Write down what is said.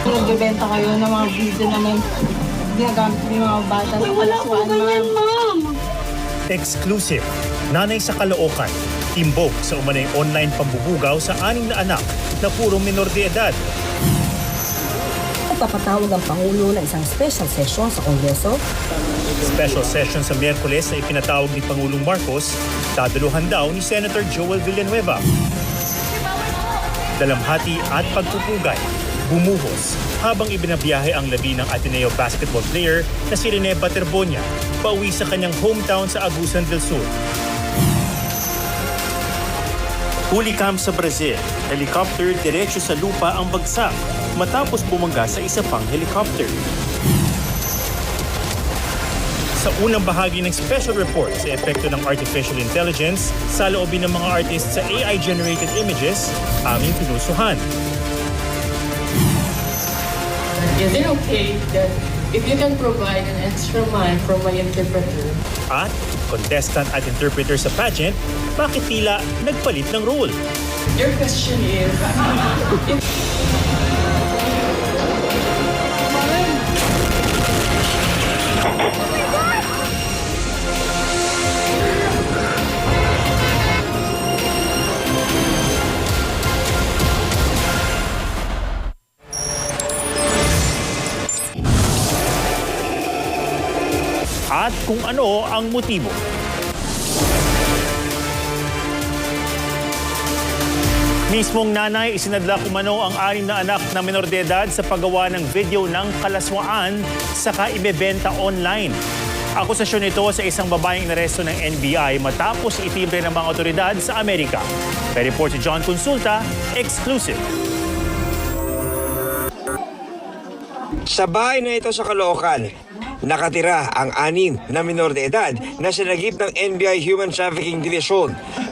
Nagbebenta kayo ng mga video naman ginagamit ng mga bata. Wala po ganyan, ma'am. Exclusive. Nanay sa Caloocan. Timbog sa umanay online pambubugaw sa 6 na anak na puro minor de edad. Nagpapatawag ang Pangulo ng isang special session sa Kongreso. Special session sa Miyerkules na ipinatawag ni Pangulong Marcos, dadaluhan daw ni Senator Joel Villanueva. Dalamhati at pagpupugay, bumuhos habang ibinabiyahe ang labi ng Ateneo basketball player na si Rene Baterbonia pauwi sa kanyang hometown sa Agusan del Sur. Huli camp sa Brazil, helicopter diretso sa lupa ang bagsak matapos bumangga sa isa pang helicopter. Sa unang bahagi ng special report sa epekto ng artificial intelligence sa loobin ng mga artists sa AI-generated images, aming pinusuhan. Is it okay that if you can provide an extra mic from my interpreter? At contestant at interpreter sa pageant, bakit tila nagpalit ng role? Your question is, At kung ano ang motibo. Mismong nanay isinadla kumano ang 6 na anak na menor de edad sa paggawa ng video ng kalaswaan saka ibebenta online. Akusasyon ito sa isang babaeng inaresto ng NBI matapos itibre ng mga otoridad sa Amerika. May report si John Consulta, exclusive. Sa bahay na ito sa Caloocan, nakatira ang 6 na minor de edad na sinagip ng NBI Human Trafficking Division.